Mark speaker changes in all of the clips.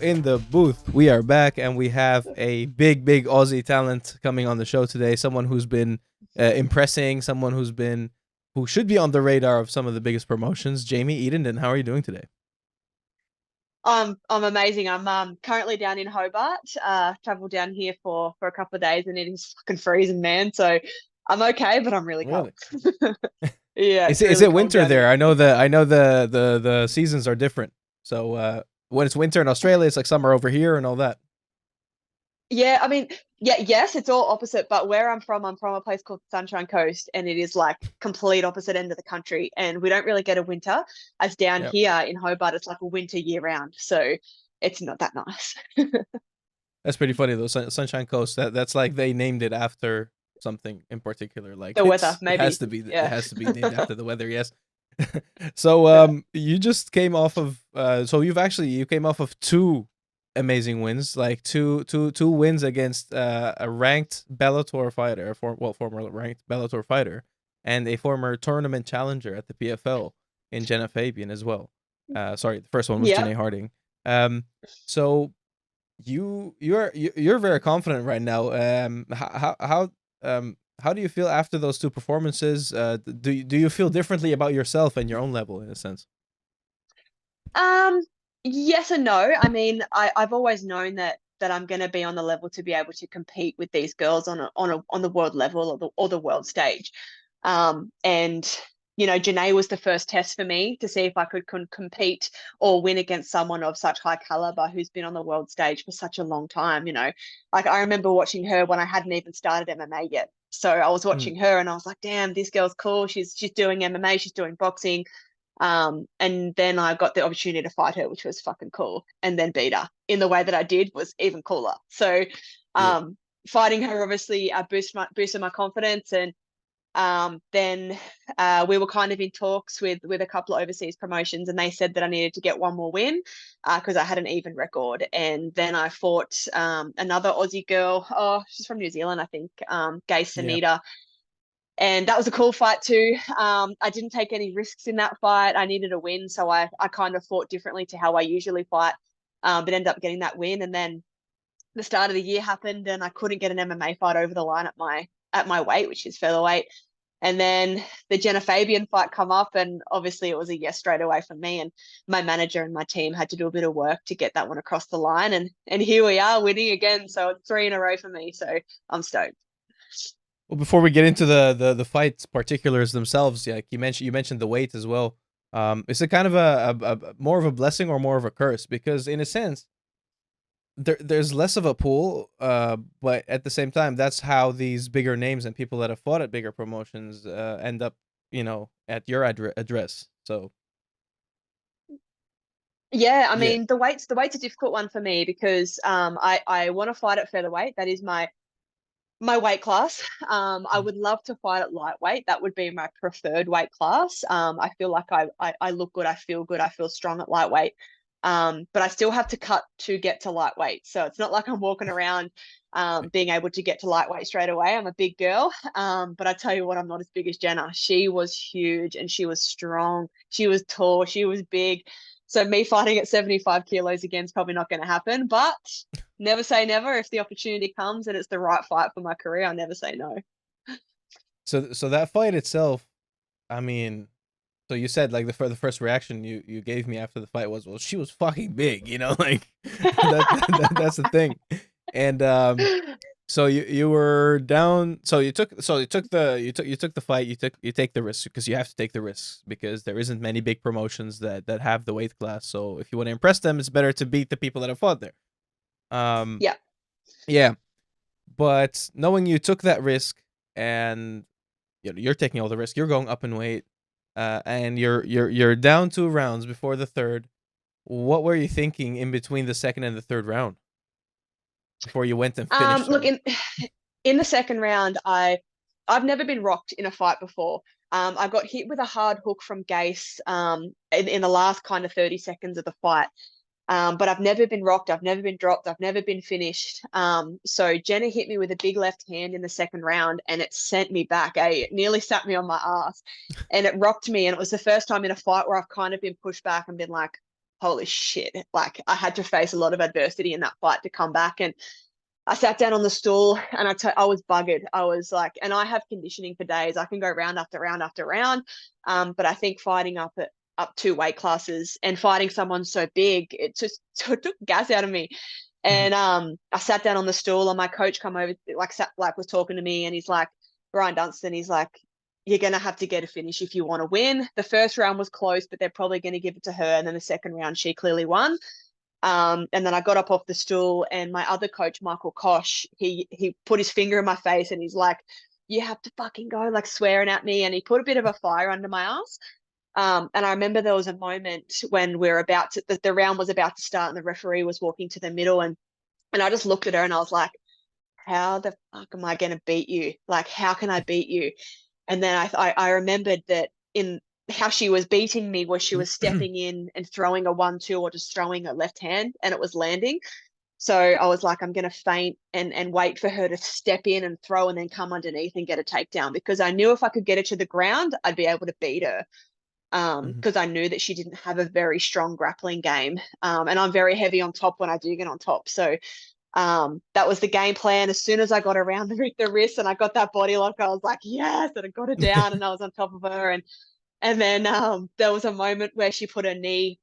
Speaker 1: in the booth. We are back, and we have a big Aussie talent coming on the show today. Someone who's been impressing, someone who should be on the radar of some of the biggest promotions. Jamie Edenden, how are you doing today?
Speaker 2: I'm amazing. I'm currently down in Hobart. Traveled down here for a couple of days, and it is fucking freezing, man. So I'm okay, but I'm really cold.
Speaker 1: Really?
Speaker 2: Yeah,
Speaker 1: Is
Speaker 2: it's
Speaker 1: it
Speaker 2: really cold
Speaker 1: winter
Speaker 2: down
Speaker 1: there?
Speaker 2: here.
Speaker 1: I know the seasons are different. So when it's winter in Australia, it's like summer over here and all that.
Speaker 2: Yeah, I mean, yeah, yes, it's all opposite. But where I'm from a place called Sunshine Coast, and it is like complete opposite end of the country, and we don't really get a winter. As down
Speaker 1: Yeah,
Speaker 2: here in Hobart, it's like a winter year round, so it's not that nice.
Speaker 1: that's pretty funny though. Sunshine Coast. That's like they named it after something in particular. Like
Speaker 2: The weather, maybe.
Speaker 1: it
Speaker 2: Yeah.
Speaker 1: has to be named after the weather. Yes. So you just came off of you came off of two amazing wins, like two wins against a ranked Bellator fighter, former ranked Bellator fighter, and a former tournament challenger at the PFL in Genah Fabian as well. Sorry, the first one was
Speaker 2: Yeah.
Speaker 1: Janay Harding. So you're very confident right now. How do you feel after those two performances? Do you feel differently about yourself and your own level in a sense?
Speaker 2: Um, yes and no. I mean, I've always known that I'm going to be on the level to be able to compete with these girls on the world level or the world stage. And Janay was the first test for me to see if I could compete or win against someone of such high caliber who's been on the world stage for such a long time. Like I remember watching her when I hadn't even started MMA yet. So I was
Speaker 1: Mm,
Speaker 2: watching her and I was like, damn, this girl's cool. She's doing MMA, she's doing boxing. And then I got the opportunity to fight her, which was fucking cool, and then beat her in the way that I did was even cooler. So,
Speaker 1: yeah,
Speaker 2: um, fighting her obviously boosted my confidence, and then we were kind of in talks with a couple of overseas promotions, and they said that I needed to get one more win because I had an even record. And then I fought another Aussie girl. Oh, she's from New Zealand, I think. Gay
Speaker 1: yeah.
Speaker 2: Sanita, and that was a cool fight too. I didn't take any risks in that fight. I needed a win, so I kind of fought differently to how I usually fight, but ended up getting that win. And then the start of the year happened, and I couldn't get an MMA fight over the line at my weight, which is featherweight. And then the Genah Fabian fight come up, and obviously it was a yes straight away for me. And my manager and my team had to do a bit of work to get that one across the line, and here we are winning again. So it's three in a row for me. So I'm stoked.
Speaker 1: Well, before we get into the fight particulars themselves, yeah, like you mentioned the weight as well. Is it kind of a more of a blessing or more of a curse? Because in a sense, there's less of a pool, but at the same time, that's how these bigger names and people that have fought at bigger promotions end up, at your address. So
Speaker 2: Yeah, I
Speaker 1: yeah.
Speaker 2: mean the weight's a difficult one for me because I want to fight at featherweight. That is my weight class. I
Speaker 1: Mm.
Speaker 2: would love to fight at lightweight. That would be my preferred weight class. I feel like I look good, I feel strong at lightweight. But I still have to cut to get to lightweight. So it's not like I'm walking around being able to get to lightweight straight away. I'm a big girl. But I tell you what, I'm not as big as Jenna. She was huge and she was strong. She was tall. She was big. So me fighting at 75 kilos again is probably not going to happen. But never say never. If the opportunity comes and it's the right fight for my career, I'll never say no.
Speaker 1: So that fight itself, I mean, so you said like the first reaction you gave me after the fight was, well, she was fucking big, like that's the thing. And so you were down. You took the fight. You take the risk because you have to take the risks because there isn't many big promotions that have the weight class. So if you want to impress them, it's better to beat the people that have fought there. Um,
Speaker 2: Yeah.
Speaker 1: yeah, but knowing you took that risk and you're taking all the risk, you're going up in weight, and you're down 2 rounds before the third. What were you thinking in between the second and the third round before you went and finished
Speaker 2: Look
Speaker 1: her?
Speaker 2: in the second round, I've never been rocked in a fight before. I got hit with a hard hook from Gase in the last kind of 30 seconds of the fight. But I've never been rocked. I've never been dropped. I've never been finished. So Jenna hit me with a big left hand in the second round, and it sent me back. It nearly sat me on my ass, and it rocked me. And it was the first time in a fight where I've kind of been pushed back and been like, holy shit, like I had to face a lot of adversity in that fight to come back. And I sat down on the stool and I was buggered. I was like, and I have conditioning for days. I can go round after round after round. But I think fighting up 2 weight classes and fighting someone so big, it just it took gas out of me.
Speaker 1: Mhm.
Speaker 2: And I sat down on the stool and my coach come over, was talking to me, and he's like, Brian Dunstan, he's like, you're gonna have to get a finish if you want to win. The first round was close, but they're probably going to give it to her. And then the second round, she clearly won. And then I got up off the stool, and my other coach, Michael Kosh, he put his finger in my face and he's like, you have to fucking go, like swearing at me. And he put a bit of a fire under my ass. And I remember there was a moment when the round was about to start and the referee was walking to the middle, and I just looked at her and I was like, how the fuck am I going to beat you? Like, how can I beat you? And then I remembered that in how she was beating me was she was stepping in and throwing a 1-2 or just throwing a left hand and it was landing. So I was like, I'm going to feint and wait for her to step in and throw and then come underneath and get a takedown, because I knew if I could get her to the ground, I'd be able to beat her.
Speaker 1: Mhm.
Speaker 2: Because I knew that she didn't have a very strong grappling game. And I'm very heavy on top when I do get on top. So that was the game plan. As soon as I got around the wrist and I got that body lock, I was like, yes, and I got her down and I was on top of her. And then there was a moment where she put her knee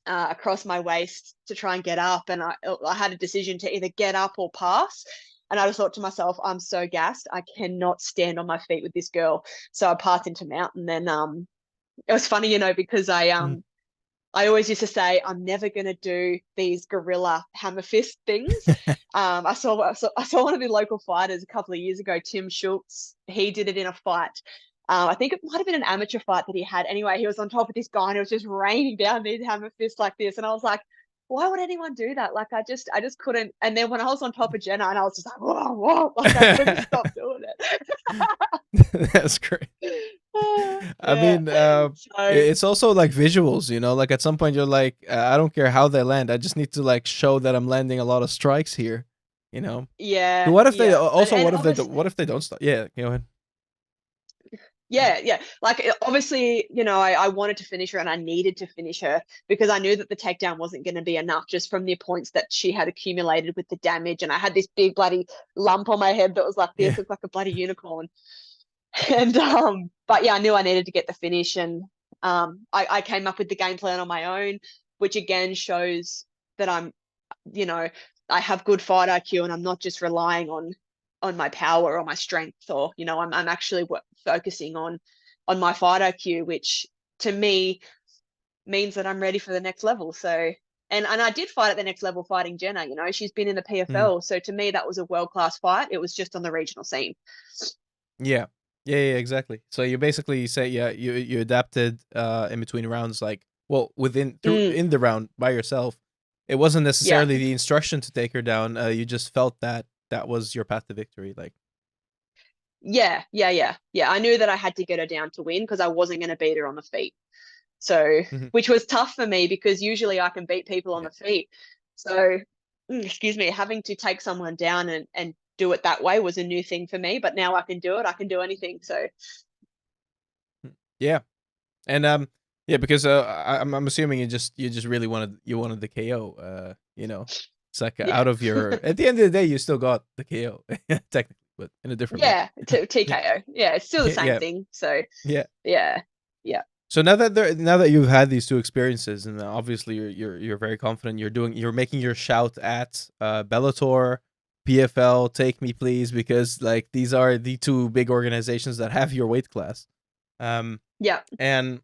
Speaker 2: across my waist to try and get up, and I had a decision to either get up or pass. And I just thought to myself, I'm so gassed, I cannot stand on my feet with this girl. So I passed into mount, and then it was funny, because
Speaker 1: Mhm.
Speaker 2: I always used to say I'm never going to do these gorilla hammer fist things. I saw one of the local fighters a couple of years ago, Tim Schultz. He did it in a fight. I think it might have been an amateur fight that he had. Anyway, he was on top of this guy and it was just raining down these hammer fists like this. And I was like, why would anyone do that? Like, I just couldn't. And then when I was on top of Genah, and I was just like, whoa, whoa, like I couldn't stop doing
Speaker 1: That's great.
Speaker 2: it.
Speaker 1: I
Speaker 2: Yeah.
Speaker 1: mean,
Speaker 2: So
Speaker 1: it's also like visuals, you know. Like at some point, you're like, I don't care how they land. I just need to like show that I'm landing a lot of strikes here, you know. So
Speaker 2: yeah,
Speaker 1: what if they
Speaker 2: yeah.
Speaker 1: also
Speaker 2: And
Speaker 1: what
Speaker 2: obviously,
Speaker 1: if they don't stop? Yeah, go ahead.
Speaker 2: yeah. Like obviously, I wanted to finish her and I needed to finish her because I knew that the takedown wasn't going to be enough just from the points that she had accumulated with the damage. And I had this big bloody lump on my head that was like this,
Speaker 1: Yeah.
Speaker 2: looked like a bloody unicorn. And but yeah, I knew I needed to get the finish, and I came up with the game plan on my own, which again shows that you know, I have good fight IQ and I'm not just relying on my power or my strength, or I'm actually focusing on my fight IQ, which to me means that I'm ready for the next level. So and I did fight at the next level fighting Genah, she's been in the
Speaker 1: Mm.
Speaker 2: PFL, so to me that was a world-class fight. It was just on the regional scene.
Speaker 1: Yeah. Yeah, exactly. So you basically say, yeah, you adapted in between rounds, like, well, within through
Speaker 2: Mm,
Speaker 1: in the round by yourself. It wasn't
Speaker 2: yeah.
Speaker 1: necessarily the instruction to take her down. You just felt that that was your path to victory. Like,
Speaker 2: Yeah. I knew that I had to get her down to win because I wasn't going to beat her on the feet. So,
Speaker 1: mhm.
Speaker 2: which was tough for me because usually I can beat people on
Speaker 1: Yeah.
Speaker 2: the feet. So, excuse me, having to take someone down and do it that way was a new thing for me. But now I can do it. I can do anything. So,
Speaker 1: Yeah. And yeah, because I'm assuming you just really wanted the KO. You know, it's like
Speaker 2: yeah,
Speaker 1: out of your, at the end of the day, you still got the KO technically, but in a different way.
Speaker 2: yeah,
Speaker 1: Yeah,
Speaker 2: TKO. Yeah, it's still the same
Speaker 1: yeah,
Speaker 2: thing. So,
Speaker 1: yeah.
Speaker 2: yeah, yeah,
Speaker 1: So now that you've had these two experiences, and obviously you're very confident, you're making your shout at Bellator, PFL, take me please, because like these are the two big organizations that have your weight class. Um,
Speaker 2: yeah,
Speaker 1: and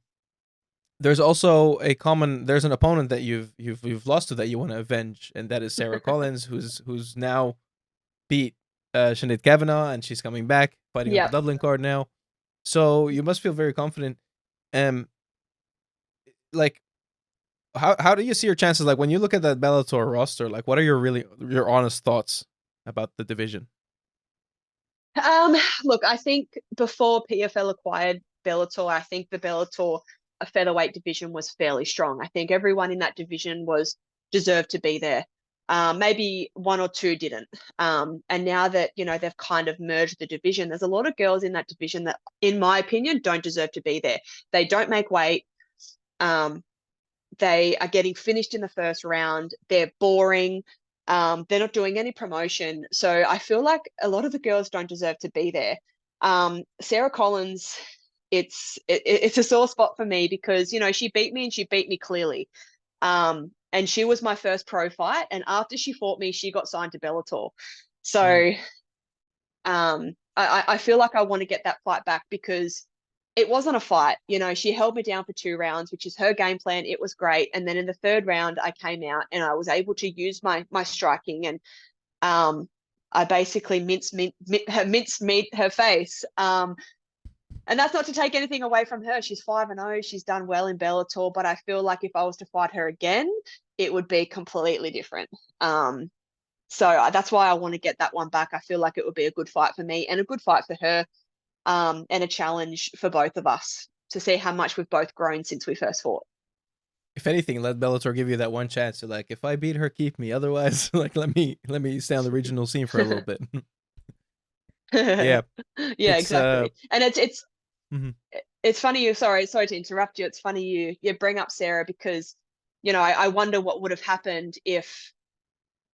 Speaker 1: there's an opponent that you've lost to that you want to avenge, and that is Sarah Collins, who's now beat Sinead Kavanagh, and she's coming back fighting on the
Speaker 2: yeah.
Speaker 1: Dublin card now. So you must feel very confident. Um, like how do you see your chances? Like when you look at that Bellator roster, like what are your honest thoughts about the division?
Speaker 2: Um, Look, I think before PFL acquired Bellator, I think the Bellator a featherweight division was fairly strong. I think everyone in that division was deserved to be there. Maybe one or two didn't. And now that they've kind of merged the division, there's a lot of girls in that division that, in my opinion, don't deserve to be there. They don't make weight. Um, They are getting finished in the first round. They're boring. They're not doing any promotion. So I feel like a lot of the girls don't deserve to be there. Sarah Collins, it's a sore spot for me because, you know, she beat me and she beat me clearly. And she was my first pro fight. And after she fought me, she got signed to Bellator. So I feel like I want to get that fight back because it wasn't a fight. You know, she held me down for 2 rounds, which is her game plan. It was great. And then in the third round, I came out and I was able to use my striking, and I basically mincemeat her face. And that's not to take anything away from her. She's 5-0. She's done well in Bellator, but I feel like if I was to fight her again, it would be completely different. So that's why I want to get that one back. I feel like it would be a good fight for me and a good fight for her, and a challenge for both of us to see how much we've both grown since we first fought.
Speaker 1: If anything, let Bellator give you that one chance to, like, if I beat her, keep me. Otherwise, like, let me stay on the regional scene for a little bit. Yeah,
Speaker 2: Yeah,
Speaker 1: it's
Speaker 2: exactly. And
Speaker 1: mhm.
Speaker 2: it's funny you sorry to interrupt you. It's funny you bring up Sarah because, you know, I wonder what would have happened if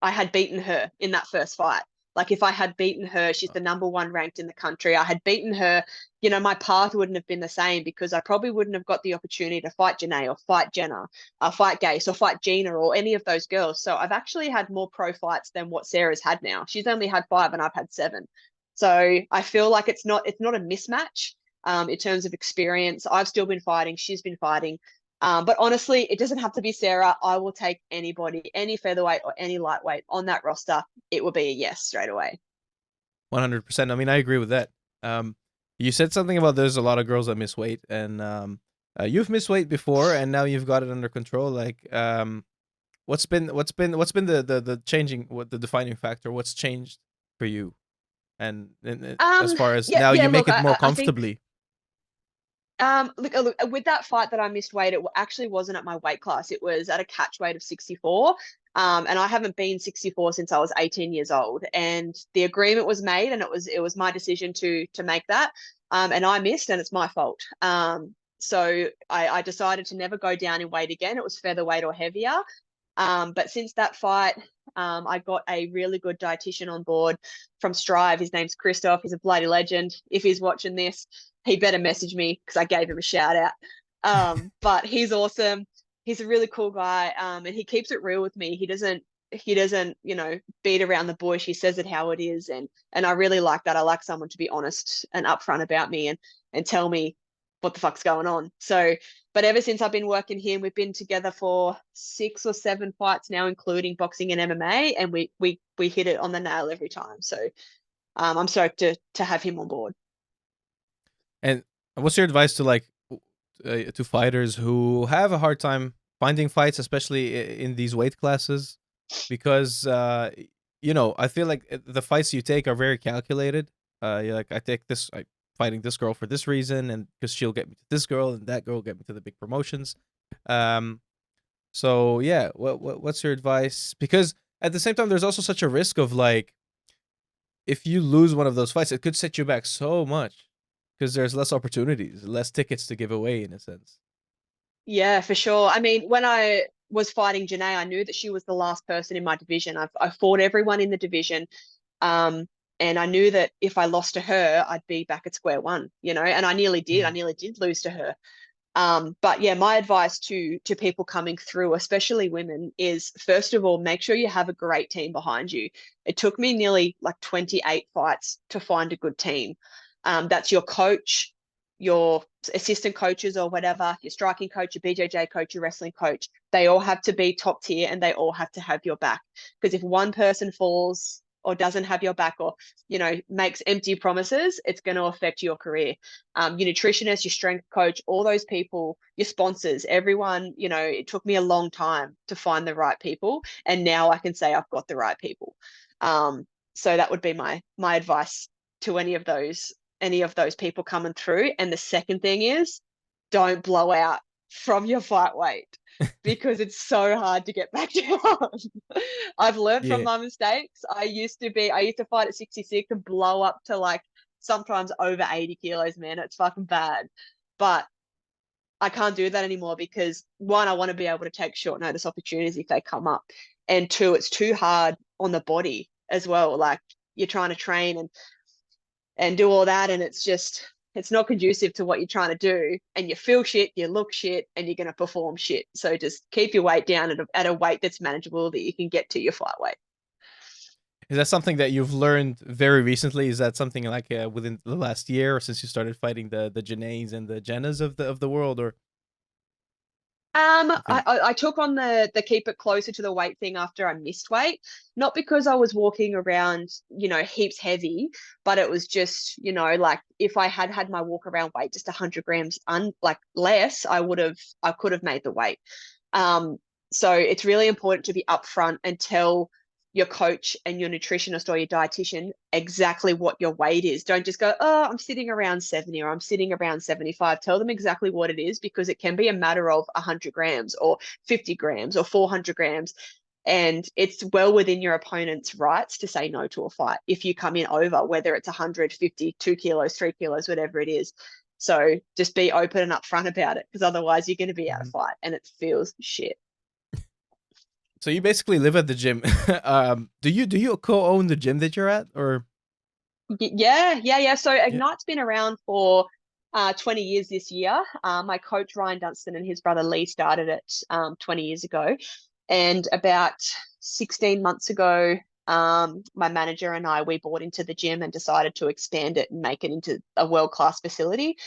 Speaker 2: I had beaten her in that first fight. Like if I had beaten her, she's the #1 ranked in the country. I had beaten her, you know, my path wouldn't have been the same because I probably wouldn't have got the opportunity to fight Janay or fight Genah, fight Gase or fight Genah or any of those girls. So I've actually had more pro fights than what Sarah's had now. She's only had 5 and I've had 7. So I feel like it's not a mismatch in terms of experience. I've still been fighting. She's been fighting. But honestly, it doesn't have to be Sarah. I will take anybody, any featherweight or any lightweight on that roster. It will be a yes straight away.
Speaker 1: 100%. I mean, I agree with that. You said something about there's a lot of girls that miss weight, and you've missed weight before, and now you've got it under control. Like, what's been the changing, what the defining factor? What's changed for you? And as far as now,
Speaker 2: Yeah.
Speaker 1: you make
Speaker 2: Look,
Speaker 1: it more
Speaker 2: I think
Speaker 1: comfortably.
Speaker 2: look, with that fight that I missed weight, it actually wasn't at my weight class. It was at a catch weight of 64. And I haven't been 64 since I was 18 years old. And the agreement was made, and it was my decision to make that. And I missed, and it's my fault. So I decided to never go down in weight again. It was featherweight or heavier. But since that fight, I got a really good dietitian on board from Strive. His name's Christoph. He's a bloody legend. If he's watching this, he better message me because I gave him a shout out. But he's awesome. He's a really cool guy, and he keeps it real with me. He doesn't, you know, beat around the bush. He says it how it is, and I really like that. I like someone to be honest and upfront about me and tell me what the fuck's going on. So, but ever since I've been working here, we've been together for 6 or 7 fights now, including boxing and MMA, and we hit it on the nail every time. So, I'm stoked to have him on board.
Speaker 1: And what's your advice to, like, to fighters who have a hard time finding fights, especially in these weight classes? Because you know, I feel like the fights you take are very calculated. You're like, I take this, I fighting this girl for this reason, and because she'll get me to this girl, and that girl will get me to the big promotions. Um, so yeah, what's your advice? Because at the same time, there's also such a risk of, like, if you lose one of those fights, it could set you back so much because there's less opportunities, less tickets to give away in a sense.
Speaker 2: Yeah, for sure. I mean, when I was fighting Janay, I knew that she was the last person in my division. I fought everyone in the division. Um, and I knew that if I lost to her, I'd be back at square one, you know, and I nearly did. I
Speaker 1: Mhm.
Speaker 2: nearly did lose to her. But yeah, my advice to people coming through, especially women, is first of all, make sure you have a great team behind you. It took me nearly like 28 fights to find a good team. That's your coach, your assistant coaches or whatever, your striking coach, your BJJ coach, your wrestling coach. They all have to be top tier and they all have to have your back. Because if one person falls or doesn't have your back or, you know, makes empty promises, it's going to affect your career. Your nutritionist, your strength coach, all those people, your sponsors, everyone, you know, it took me a long time to find the right people. And now I can say I've got the right people. So that would be my advice to any of those people coming through. And the second thing is don't blow out from your fight weight because it's so hard to get back down. I've learned from
Speaker 1: Yeah.
Speaker 2: my mistakes. I used to fight at 66 and blow up to like sometimes over 80 kilos, man. It's fucking bad. But I can't do that anymore because one, I want to be able to take short notice opportunities if they come up. And two, it's too hard on the body as well. Like you're trying to train and do all that, and it's not conducive to what you're trying to do. And you feel shit, you look shit, and you're gonna perform shit. So just keep your weight down at a weight that's manageable that you can get to your fight weight.
Speaker 1: Is that something that you've learned very recently? Is that something like within the last year, or since you started fighting the Janays and the Jennas of the world, or you think?
Speaker 2: I took on the keep it closer to the weight thing after I missed weight, not because I was walking around, heaps heavy, but it was just, like if I had my walk around weight just 100 grams like less, I could have made the weight. Um, so it's really important to be upfront and tell your coach and your nutritionist or your dietitian exactly what your weight is. Don't just go, oh, I'm sitting around 70 or I'm sitting around 75. Tell them exactly what it is, because it can be a matter of 100 grams or 50 grams or 400 grams. And it's well within your opponent's rights to say no to a fight if you come in over, whether it's 150, 2 kilos, 3 kilos, whatever it is. So just be open and upfront about it, because otherwise you're going to be out of
Speaker 1: Mhm.
Speaker 2: fight and it feels shit.
Speaker 1: So you basically live at the gym. Do you co-own the gym that you're at, or
Speaker 2: Yeah. So
Speaker 1: yeah?
Speaker 2: Ignite's been around for 20 years this year. My coach Ryan Dunstan and his brother Lee started it 20 years ago. And about 16 months ago, my manager and we bought into the gym and decided to expand it and make it into a world-class facility.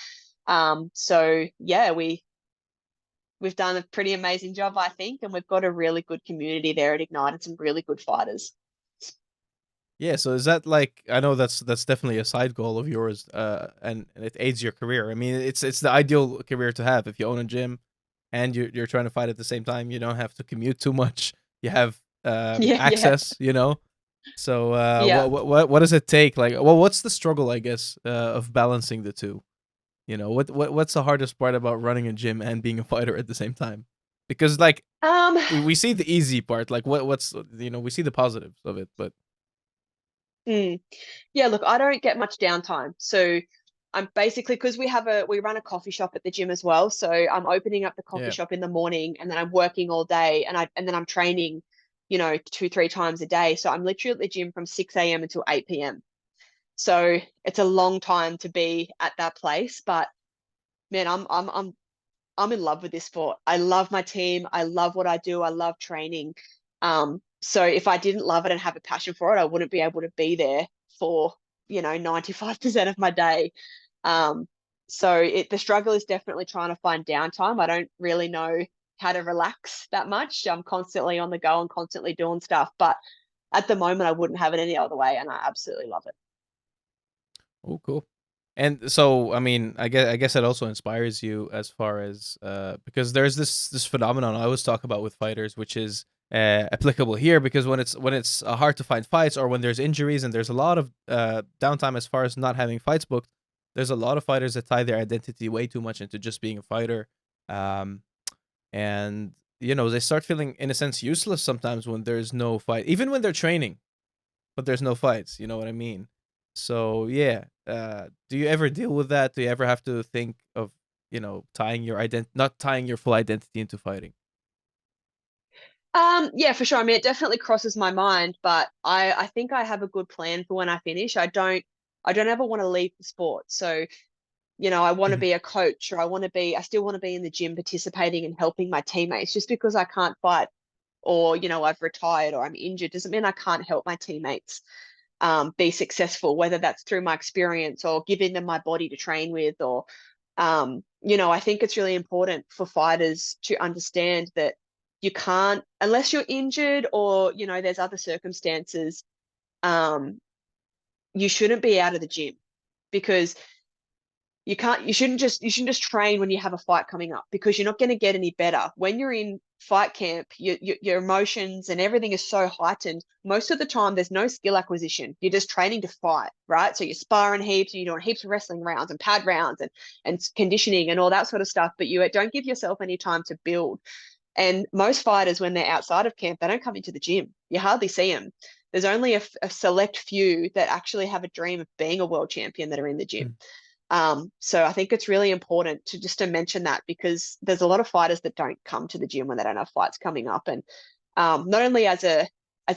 Speaker 2: So yeah, we've done a pretty amazing job, I think, and we've got a really good community there at Ignite and some really good fighters.
Speaker 1: Yeah, so is that like, I know that's definitely a side goal of yours, and it aids your career. I mean, it's the ideal career to have if you own a gym and you're trying to fight at the same time. You don't have to commute too much. You have
Speaker 2: Yeah.
Speaker 1: access, So
Speaker 2: Yeah.
Speaker 1: what does it take? Like, well, what's the struggle, I guess, of balancing the two? What's the hardest part about running a gym and being a fighter at the same time? Because like
Speaker 2: Um,
Speaker 1: we see the easy part, like what's we see the positives of it, but
Speaker 2: mm. Yeah, look, I don't get much downtime. So I'm basically, because we run a coffee shop at the gym as well. So I'm opening up the coffee
Speaker 1: yeah.
Speaker 2: shop in the morning and then I'm working all day and then I'm training, 2, 3 times a day. So I'm literally at the gym from 6 a.m. until 8 p.m. So it's a long time to be at that place. But man, I'm in love with this sport. I love my team. I love what I do. I love training. So if I didn't love it and have a passion for it, I wouldn't be able to be there for, 95% of my day. Um, so the struggle is definitely trying to find downtime. I don't really know how to relax that much. I'm constantly on the go and constantly doing stuff. But at the moment, I wouldn't have it any other way. And I absolutely love it.
Speaker 1: Oh, cool. And so, I mean, I guess it also inspires you as far as because there's this phenomenon I always talk about with fighters, which is applicable here because when it's hard to find fights or when there's injuries and there's a lot of downtime as far as not having fights booked, there's a lot of fighters that tie their identity way too much into just being a fighter, um, and they start feeling in a sense useless sometimes when there's no fight, even when they're training but there's no fights. You know what I mean? So yeah, do you ever deal with that? Do you ever have to think of tying your not tying your full identity into fighting?
Speaker 2: Yeah, for sure. I mean, it definitely crosses my mind, but I think I have a good plan for when I finish. I don't ever want to leave the sport. So, I want to
Speaker 1: Mhm.
Speaker 2: be a coach or I still want to be in the gym participating and helping my teammates. Just because I can't fight or, I've retired or I'm injured doesn't mean I can't help my teammates be successful, whether that's through my experience or giving them my body to train with or I think it's really important for fighters to understand that you can't, unless you're injured or, there's other circumstances, um, you shouldn't be out of the gym because you shouldn't just train when you have a fight coming up because you're not going to get any better. When you're in fight camp, your emotions and everything is so heightened. Most of the time, there's no skill acquisition. You're just training to fight, right? So you're sparring heaps, you're doing heaps of wrestling rounds and pad rounds and conditioning and all that sort of stuff, but you don't give yourself any time to build. And most fighters, when they're outside of camp, they don't come into the gym. You hardly see them. There's only a select few that actually have a dream of being a world champion that are in the gym. So I think it's really important to mention that, because there's a lot of fighters that don't come to the gym when they don't have fights coming up, and not only as a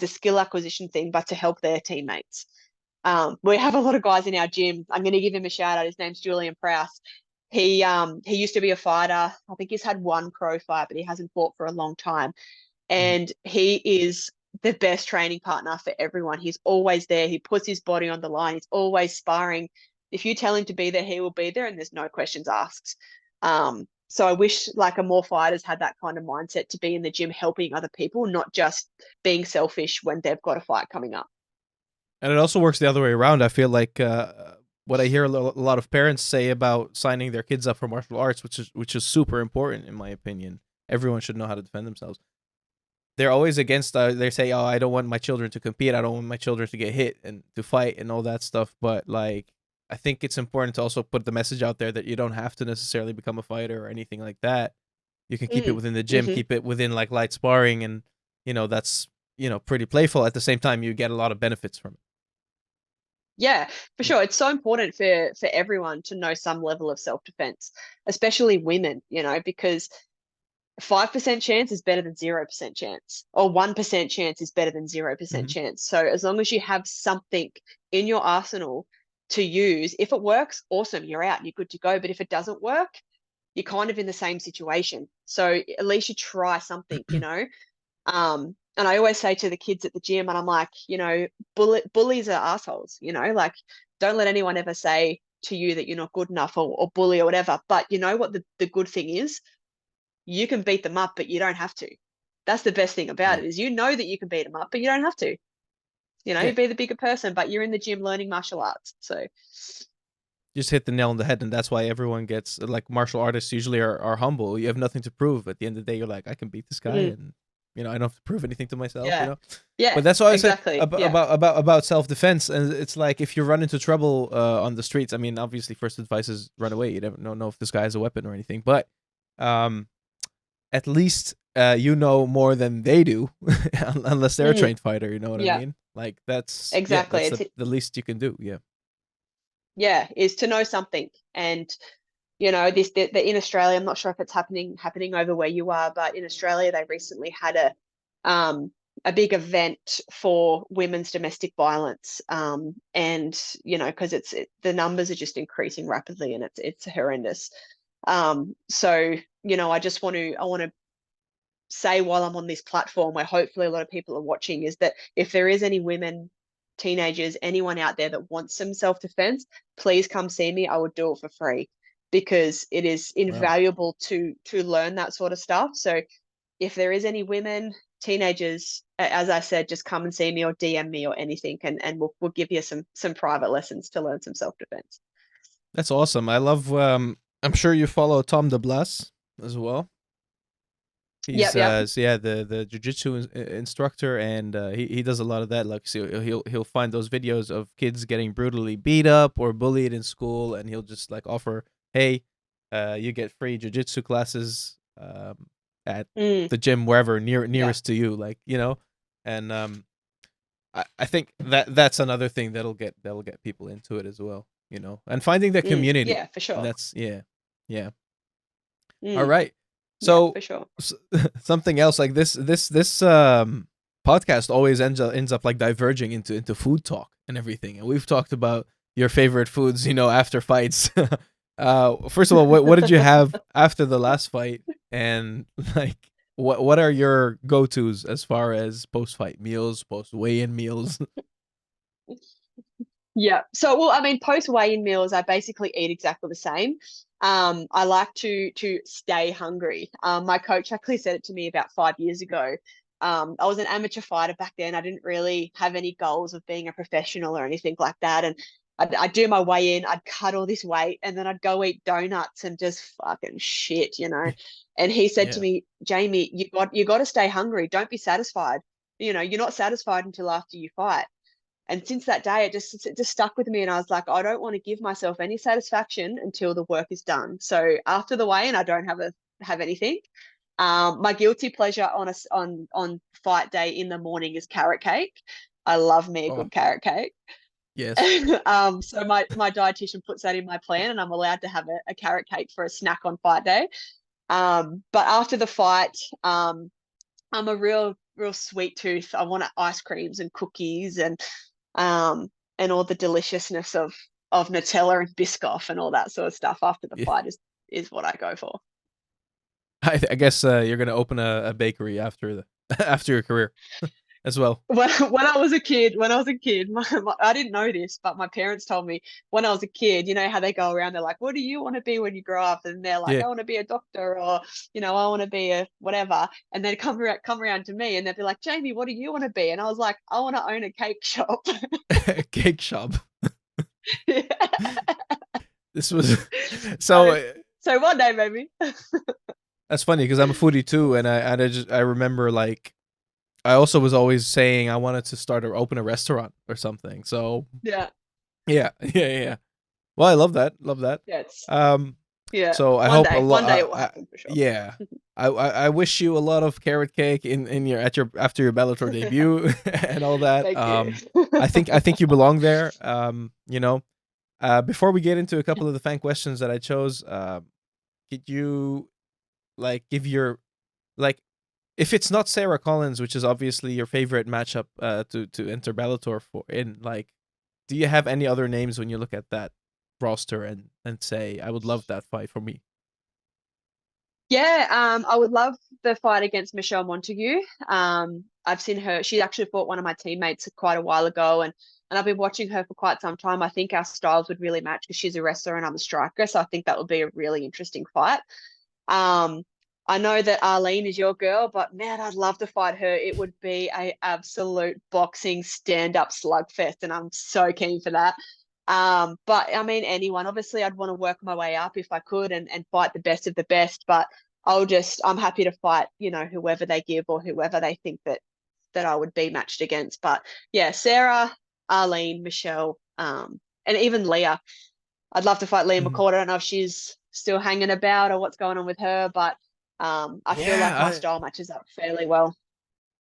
Speaker 2: skill acquisition thing, but to help their teammates. We have a lot of guys in our gym. I'm going to give him a shout out. His name's Julian Prowse. He used to be a fighter. I think he's had one pro fight, but he hasn't fought for a long time.
Speaker 1: Mhm.
Speaker 2: And he is the best training partner for everyone. He's always there. He puts his body on the line. He's always sparring. If you tell him to be there, he will be there, and there's no questions asked. So I wish like a more fighters had that kind of mindset to be in the gym helping other people, not just being selfish when they've got a fight coming up.
Speaker 1: And it also works the other way around. I feel like what I hear a lot of parents say about signing their kids up for martial arts, which is super important in my opinion. Everyone should know how to defend themselves. They're always against. They say, "Oh, I don't want my children to compete. I don't want my children to get hit and to fight and all that stuff." But like, I think it's important to also put the message out there that you don't have to necessarily become a fighter or anything like that. You can keep it
Speaker 2: Mm.
Speaker 1: within the gym,
Speaker 2: Hmm.
Speaker 1: keep it within like light sparring, and that's pretty playful. At the same time, you get a lot of benefits from it.
Speaker 2: Yeah, for sure. It's so important for everyone to know some level of self-defense, especially women, because 5% chance is better than 0% chance, or 1% chance is better than 0%
Speaker 1: Mhm.
Speaker 2: chance. So as long as you have something in your arsenal to use, if it works, awesome, you're out, you're good to go. But if it doesn't work, you're kind of in the same situation. So at least you try something. And I always say to the kids at the gym, and I'm like, bullies are assholes, like don't let anyone ever say to you that you're not good enough, or bully or whatever. But you know what the good thing is? You can beat them up, but you don't have to. That's the best thing about
Speaker 1: Yeah.
Speaker 2: it, is you know that you can beat them up, but you don't have to.
Speaker 1: Yeah.
Speaker 2: You be the bigger person, but you're in the gym learning martial arts. So
Speaker 1: Just hit the nail on the head, and that's why everyone gets like martial artists usually are humble. You have nothing to prove. At the end of the day, you're like, I can beat this guy,
Speaker 2: mm,
Speaker 1: and I don't have to prove anything to myself.
Speaker 2: yeah, yeah,
Speaker 1: But that's why I say
Speaker 2: exactly.
Speaker 1: about
Speaker 2: Yeah.
Speaker 1: about self defense, and it's like if you run into trouble on the streets. I mean, obviously, first advice is run away. You don't know if this guy has a weapon or anything, but um, at least you know more than they do, unless they're a
Speaker 2: Mm,
Speaker 1: trained fighter. You know what I
Speaker 2: yeah,
Speaker 1: mean? Like that's
Speaker 2: exactly.
Speaker 1: that's
Speaker 2: It's
Speaker 1: the least you can do. Yeah.
Speaker 2: yeah, is to know something. And in Australia, I'm not sure if it's happening over where you are, but in Australia they recently had a big event for women's domestic violence, and because the numbers are just increasing rapidly, and it's horrendous. So I want to say, while I'm on this platform where hopefully a lot of people are watching, is that if there is any women, teenagers, anyone out there that wants some self-defense, please come see me. I would do it for free, because it is
Speaker 1: Wow.
Speaker 2: invaluable to learn that sort of stuff. So if there is any women, teenagers, as I said, just come and see me or DM me or anything, and we'll give you some private lessons to learn some self-defense.
Speaker 1: That's awesome. I love. I'm sure you follow Tom DeBlas as well. He's
Speaker 2: Yep, yep.
Speaker 1: the jujitsu instructor, and he does a lot of that. Like, so he'll find those videos of kids getting brutally beat up or bullied in school, and he'll just like offer, hey, you get free jujitsu classes at
Speaker 2: Mm,
Speaker 1: the gym wherever
Speaker 2: yeah.
Speaker 1: nearest to you, like and I think that's another thing that'll get people into it as well, and finding the community.
Speaker 2: Yeah, for sure.
Speaker 1: That's yeah. All
Speaker 2: Mm,
Speaker 1: right.
Speaker 2: yeah,
Speaker 1: So
Speaker 2: for sure.
Speaker 1: s- something else like this podcast always ends up like diverging into food talk and everything. And we've talked about your favorite foods, after fights. First of all, what did you have after the last fight? And like what are your go-tos as far as post-fight meals, post-weigh-in meals?
Speaker 2: Yeah. So, well, I mean, post weigh-in meals, I basically eat exactly the same. I like to stay hungry. My coach actually said it to me about 5 years ago. I was an amateur fighter back then. I didn't really have any goals of being a professional or anything like that. And I'd do my weigh in, I'd cut all this weight, and then I'd go eat donuts and just fucking shit. And he said to
Speaker 1: Yeah.
Speaker 2: me, Jamie, you got to stay hungry. Don't be satisfied. You're not satisfied until after you fight. And since that day, it just stuck with me, and I was like, I don't want to give myself any satisfaction until the work is done. So after the weigh-in, I don't have anything. My guilty pleasure on fight day in the morning is carrot cake. I love me a
Speaker 1: Oh,
Speaker 2: good carrot cake.
Speaker 1: Yes.
Speaker 2: So my dietitian puts that in my plan, and I'm allowed to have a carrot cake for a snack on fight day. But after the fight, I'm a real sweet tooth. I want ice creams and cookies and all the deliciousness of Nutella and Biscoff and all that sort of stuff after the
Speaker 1: Yeah.
Speaker 2: fight is what I go for.
Speaker 1: I guess you're gonna open a bakery after the after your career as well.
Speaker 2: When I was a kid, I didn't know this, but my parents told me when I was a kid, you know how they go around, they're like, what do you want to be when you grow up? And they're like,
Speaker 1: Yeah.
Speaker 2: I want to be a doctor, or, I want to be a whatever. And they'd come around to me and they'd be like, Jamie, what do you want to be? And I was like, I want to own a cake shop.
Speaker 1: Cake shop.
Speaker 2: Yeah.
Speaker 1: This was so.
Speaker 2: So one day, maybe.
Speaker 1: That's funny because I'm a foodie too, and I remember like I also was always saying I wanted to start or open a restaurant or something. So
Speaker 2: Yeah.
Speaker 1: yeah. Well, I love that. Love that.
Speaker 2: Yes.
Speaker 1: Um.
Speaker 2: Yeah.
Speaker 1: So I
Speaker 2: One
Speaker 1: hope a
Speaker 2: day. One day it
Speaker 1: lot.
Speaker 2: will happen for sure.
Speaker 1: Yeah. I wish you a lot of carrot cake in your after your Bellator debut and all that.
Speaker 2: Thank you.
Speaker 1: I think you belong there. Before we get into a couple of the fan questions that I chose, could you like give your like if it's not Sarah Collins, which is obviously your favorite matchup to enter Bellator for, in like, do you have any other names when you look at that roster and say I would love that fight for me?
Speaker 2: Yeah, I would love the fight against Michelle Montague. I've seen her. She actually fought one of my teammates quite a while ago, and I've been watching her for quite some time. I think our styles would really match because she's a wrestler and I'm a striker, so I think that would be a really interesting fight. Um, I know that Arlene is your girl, but man, I'd love to fight her. It would be a absolute boxing stand-up slugfest, and I'm so keen for that. But I mean, anyone. Obviously, I'd want to work my way up if I could and fight the best of the best. But I'm happy to fight, whoever they give or whoever they think that I would be matched against. But yeah, Sarah, Arlene, Michelle, and even Leah. I'd love to fight Leah
Speaker 1: Mhm.
Speaker 2: McCord. I don't know if she's still hanging about or what's going on with her, but I feel like my
Speaker 1: Yeah,
Speaker 2: style matches up fairly well.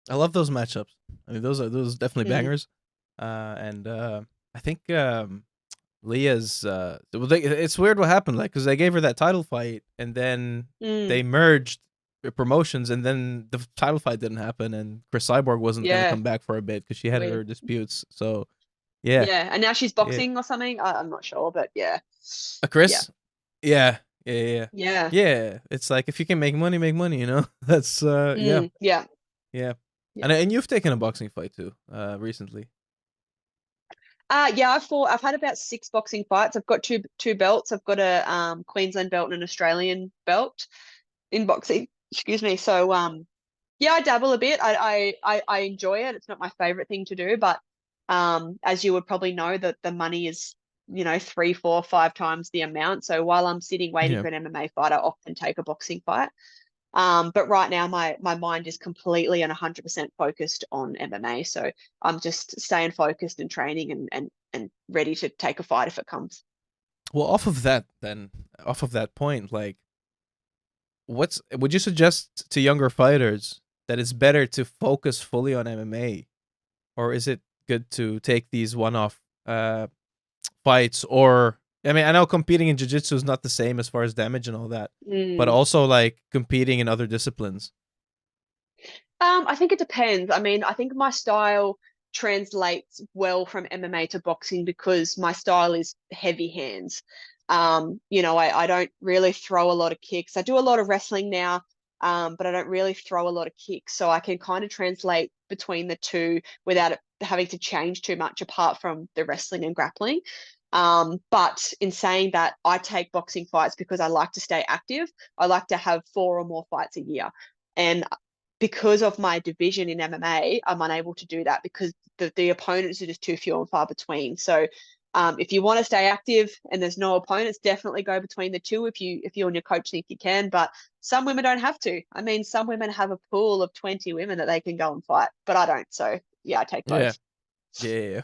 Speaker 1: I love those matchups. I mean, those definitely
Speaker 2: Mm,
Speaker 1: bangers. And I think Leah's it's weird what happened, like, because they gave her that title fight, and then
Speaker 2: mm,
Speaker 1: they merged the promotions, and then the title fight didn't happen, and Chris Cyborg wasn't gonna
Speaker 2: yeah,
Speaker 1: come back for a bit because she had
Speaker 2: weird.
Speaker 1: her disputes. So yeah,
Speaker 2: Yeah, and now she's
Speaker 1: yeah.
Speaker 2: boxing or something. I'm not sure, but yeah, yeah,
Speaker 1: Chris, yeah.
Speaker 2: yeah,
Speaker 1: Yeah, it's like if you can make money. That's yeah,
Speaker 2: yeah,
Speaker 1: yeah.
Speaker 2: yeah.
Speaker 1: And you've taken a boxing fight too, recently.
Speaker 2: Yeah, I've had about 6 boxing fights. I've got two belts. I've got a Queensland belt and an Australian belt in boxing. Excuse me. So yeah, I dabble a bit. I enjoy it. It's not my favorite thing to do, but as you would probably know, that the money is 3, 4, 5 times the amount. So while I'm sitting waiting
Speaker 1: Yeah.
Speaker 2: for an MMA fight, I often take a boxing fight. But right now, my mind is completely and 100% focused on MMA. So I'm just staying focused and training and ready to take a fight if it comes.
Speaker 1: Well, off of that point, like, would you suggest to younger fighters that it's better to focus fully on MMA, or is it good to take these one-off fights? Or I mean, I know competing in jiu-jitsu is not the same as far as damage and all that, but
Speaker 2: Mm.
Speaker 1: also like competing in other disciplines.
Speaker 2: I think it depends. I mean, I think my style translates well from MMA to boxing because my style is heavy hands. I don't really throw a lot of kicks. I do a lot of wrestling now, but I don't really throw a lot of kicks. So I can kind of translate between the two without it having to change too much apart from the wrestling and grappling. But in saying that, I take boxing fights because I like to stay active. I like to have 4 or more fights a year. And because of my division in MMA, I'm unable to do that because the opponents are just too few and far between. So if you want to stay active and there's no opponents, definitely go between the two if you and your coach think you can. But some women don't have to. I mean, some women have a pool of 20 women that they can go and fight, but I don't. So yeah, I take
Speaker 1: Yeah,
Speaker 2: both.
Speaker 1: yeah.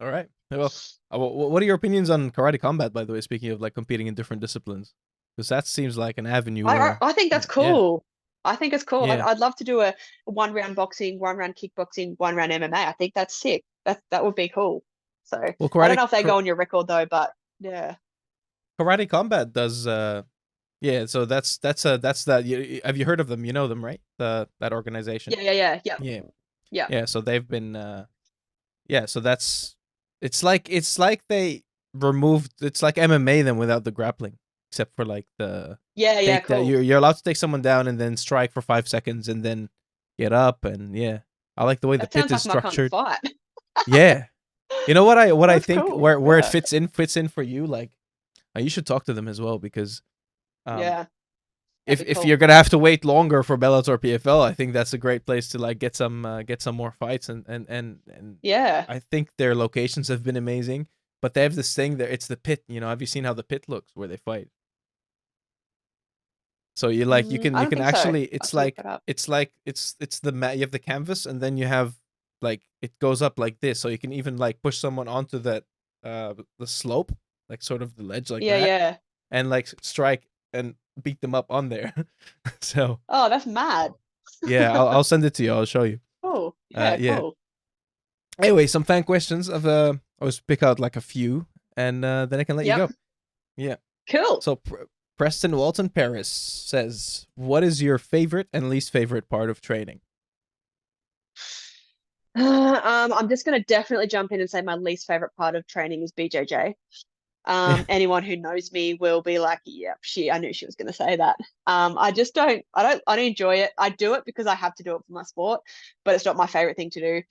Speaker 1: All right. Well, what are your opinions on karate combat, by the way? Speaking of like competing in different disciplines, because that seems like an avenue
Speaker 2: I
Speaker 1: where,
Speaker 2: I think that's
Speaker 1: yeah,
Speaker 2: cool. I think it's cool. I'd,
Speaker 1: yeah.
Speaker 2: I'd love to do a 1 round boxing, 1 round kickboxing, 1 round MMA. I think that's sick. That would be cool. So
Speaker 1: Well,
Speaker 2: I don't know if they go on your record though, but yeah.
Speaker 1: Karate Combat does. Yeah. So that's that. Have you heard of them? You know them, right? That organization.
Speaker 2: Yeah. Yeah.
Speaker 1: Yeah. So they've been. Yeah. So it's like they removed. It's like MMA then without the grappling, except for like the
Speaker 2: Yeah,
Speaker 1: take that
Speaker 2: cool.
Speaker 1: you're allowed to take someone down and then strike for 5 seconds and then get up, and yeah, I like the way the
Speaker 2: That
Speaker 1: pit
Speaker 2: sounds
Speaker 1: is
Speaker 2: like my kind of
Speaker 1: structured.
Speaker 2: fight.
Speaker 1: Yeah. You know what I
Speaker 2: That's
Speaker 1: think
Speaker 2: cool.
Speaker 1: where it
Speaker 2: Yeah.
Speaker 1: fits in for you, like you should talk to them as well, because um
Speaker 2: Yeah. That'd be
Speaker 1: if
Speaker 2: cool.
Speaker 1: you're gonna have to wait longer for Bellator PFL, I think that's a great place to like get some more fights, and
Speaker 2: Yeah.
Speaker 1: I think their locations have been amazing, but they have this thing there. It's the pit. Have you seen how the pit looks where they fight? So you like
Speaker 2: I
Speaker 1: you
Speaker 2: don't
Speaker 1: can
Speaker 2: think so.
Speaker 1: actually
Speaker 2: I have to look that up.
Speaker 1: it's the mat. You have the canvas, and then you have like it goes up like this, so you can even like push someone onto that the slope, like sort of the ledge like that,
Speaker 2: Yeah.
Speaker 1: and like strike and beat them up on there. So
Speaker 2: Oh, that's mad.
Speaker 1: yeah, I'll send it to you. I'll show you.
Speaker 2: Cool. Yeah,
Speaker 1: Yeah.
Speaker 2: cool.
Speaker 1: Anyway, some fan questions of I was pick out like a few, and then I can let you
Speaker 2: Yep.
Speaker 1: go. Yeah.
Speaker 2: Cool.
Speaker 1: So Preston Walton Paris says, "What is your favorite and least favorite part of training?"
Speaker 2: I'm just gonna definitely jump in and say my least favorite part of training is BJJ.
Speaker 1: Yeah.
Speaker 2: Anyone who knows me will be like, yeah, I knew she was gonna say that. I don't enjoy it. I do it because I have to do it for my sport, but it's not my favorite thing to do.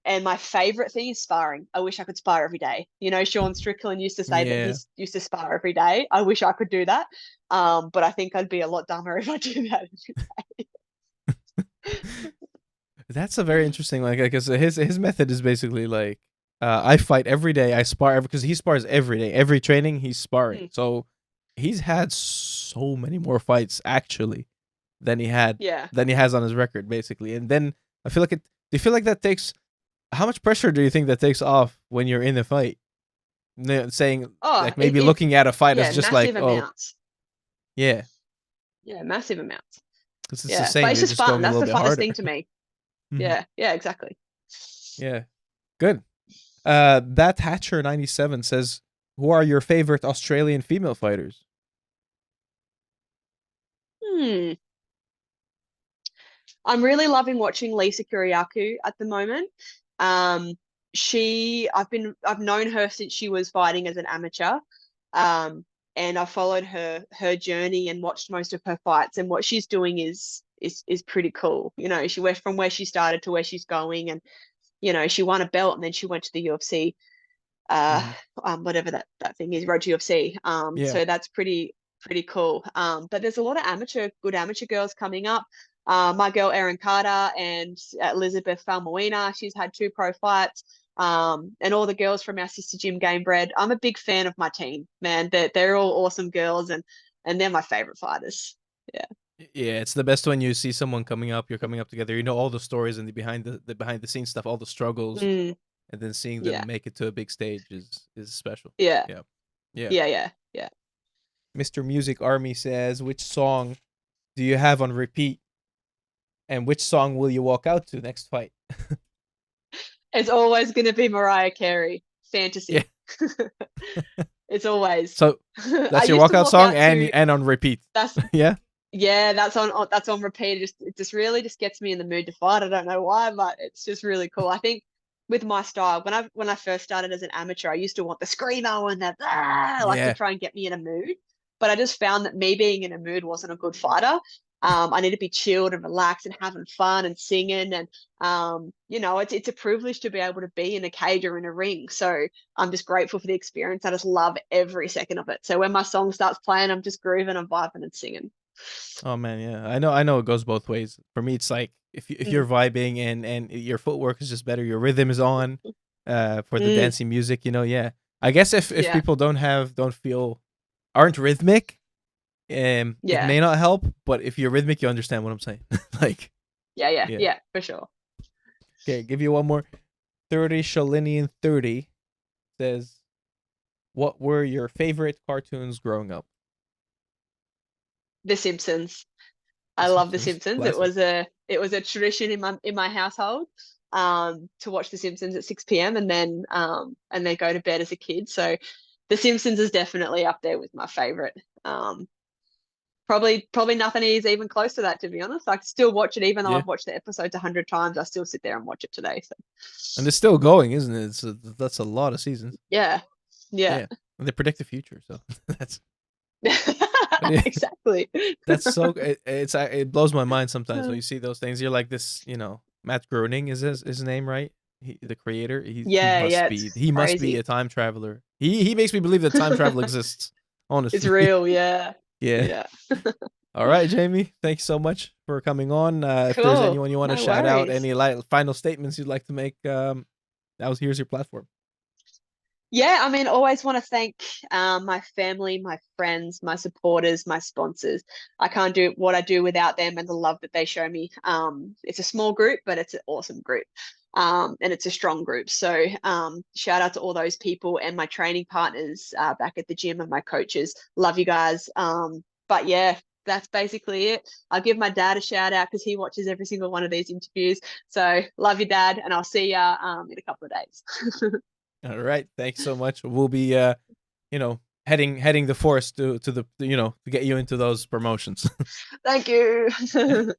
Speaker 2: And my favorite thing is sparring. I wish I could spar every day. Sean Strickland used to say that he
Speaker 1: Yeah.
Speaker 2: used to spar every day. I wish I could do that. But I think I'd be a lot dumber if I did that every day.
Speaker 1: That's a very interesting, like, because his method is basically like, I fight every day, I spar because he spars every day, every training he's sparring.
Speaker 2: Mm.
Speaker 1: So he's had so many more fights actually than he
Speaker 2: Yeah.
Speaker 1: has on his record, basically. And then I feel like do you feel like that takes how much pressure do you think that takes off when you're in a fight? Saying
Speaker 2: Oh,
Speaker 1: like maybe looking at a fight as just like,
Speaker 2: massive
Speaker 1: oh
Speaker 2: amounts.
Speaker 1: yeah,
Speaker 2: Yeah, massive amounts.
Speaker 1: because it's the
Speaker 2: Yeah, but
Speaker 1: same.
Speaker 2: it's
Speaker 1: You're
Speaker 2: just
Speaker 1: just
Speaker 2: fun.
Speaker 1: going a
Speaker 2: That's
Speaker 1: little
Speaker 2: the
Speaker 1: bit
Speaker 2: funnest
Speaker 1: harder.
Speaker 2: thing to me.
Speaker 1: Mhm.
Speaker 2: Yeah, exactly.
Speaker 1: Yeah, good. That Hatcher 97 says, "Who are your favorite Australian female fighters?"
Speaker 2: Hmm. I'm really loving watching Lisa Kiriakou at the moment. Um, I've known her since she was fighting as an amateur. And I followed her journey and watched most of her fights. And what she's doing is pretty cool. She went from where she started to where she's going, and she won a belt, and then she went to the UFC.
Speaker 1: Mhm.
Speaker 2: Whatever that thing is, Road to UFC.
Speaker 1: Yeah.
Speaker 2: So that's pretty cool. But there's a lot of good amateur girls coming up. My girl Erin Carter and Elizabeth Falmoina, she's had 2 pro fights. And all the girls from our sister gym Gamebred. I'm a big fan of my team, man. They're all awesome girls, and they're my favorite fighters. Yeah.
Speaker 1: Yeah, it's the best when you see someone coming up, you're coming up together. You know all the stories and the behind the scenes stuff, all the struggles,
Speaker 2: Mm,
Speaker 1: and then seeing them
Speaker 2: yeah.
Speaker 1: make it to a big stage is special.
Speaker 2: Yeah.
Speaker 1: Yeah. Yeah.
Speaker 2: Yeah.
Speaker 1: Mr. Music Army says, "Which song do you have on repeat, and which song will you walk out to next fight?"
Speaker 2: It's always going to be Mariah Carey.
Speaker 1: Yeah.
Speaker 2: Fantasy. It's always.
Speaker 1: So
Speaker 2: I
Speaker 1: that's your
Speaker 2: used to
Speaker 1: walkout
Speaker 2: walk
Speaker 1: song
Speaker 2: out to
Speaker 1: and on repeat.
Speaker 2: that's
Speaker 1: Yeah.
Speaker 2: Yeah, that's on repeat. It just really just gets me in the mood to fight. I don't know why, but it's just really cool. I think with my style, when I first started as an amateur, I used to want the screamo and the like to
Speaker 1: Yeah.
Speaker 2: try and get me in a mood. But I just found that me being in a mood wasn't a good fighter. I need to be chilled and relaxed and having fun and singing, and it's a privilege to be able to be in a cage or in a ring. So I'm just grateful for the experience. I just love every second of it. So when my song starts playing, I'm just grooving and vibing and singing.
Speaker 1: Oh man, yeah. I know it goes both ways. For me it's like if you're
Speaker 2: Mm,
Speaker 1: vibing and your footwork is just better, your rhythm is on for the
Speaker 2: mm,
Speaker 1: dancing music, yeah. I guess if
Speaker 2: yeah,
Speaker 1: people aren't rhythmic, it
Speaker 2: yeah,
Speaker 1: may not help, but if you're rhythmic, you understand what I'm saying. Like, yeah.
Speaker 2: yeah, for sure.
Speaker 1: Okay, give you one more. 30 Shalinian 30 says, "What were your favorite cartoons growing up?"
Speaker 2: The Simpsons.
Speaker 1: The
Speaker 2: I love The
Speaker 1: Simpsons,
Speaker 2: Simpsons. It
Speaker 1: classic.
Speaker 2: was a tradition in my household. to watch The Simpsons at 6 p.m. and then go to bed as a kid. So The Simpsons is definitely up there with my favorite. Probably nothing is even close to that, to be honest. I still watch it even though
Speaker 1: Yeah.
Speaker 2: I've watched the episodes 100 times. I still sit there and watch it today. So
Speaker 1: And it's still going, isn't it? That's a lot of seasons.
Speaker 2: yeah.
Speaker 1: Yeah. And they predict the future, so that's
Speaker 2: Exactly.
Speaker 1: That's so it blows my mind sometimes when you see those things. You're like, this, Matt Groening is his name, right? The creator. He
Speaker 2: Yeah,
Speaker 1: must be
Speaker 2: crazy.
Speaker 1: a time traveler. He makes me believe that time travel exists. Honestly,
Speaker 2: It's real, yeah.
Speaker 1: Yeah. All right, Jamie. Thanks so much for coming on. If there's
Speaker 2: Cool.
Speaker 1: anyone you want to
Speaker 2: No
Speaker 1: shout out,
Speaker 2: worries.
Speaker 1: any final statements you'd like to make, here's your platform.
Speaker 2: Yeah, I mean, always want to thank my family, my friends, my supporters, my sponsors. I can't do what I do without them and the love that they show me. It's a small group, but it's an awesome group. And it's a strong group. So shout out to all those people and my training partners back at the gym and my coaches. Love you guys. But yeah, that's basically it. I'll give my dad a shout out because he watches every single one of these interviews. So love you, Dad, and I'll see you in a couple of days.
Speaker 1: All right. Thanks so much. We'll be heading the force to the to get you into those promotions.
Speaker 2: Thank you.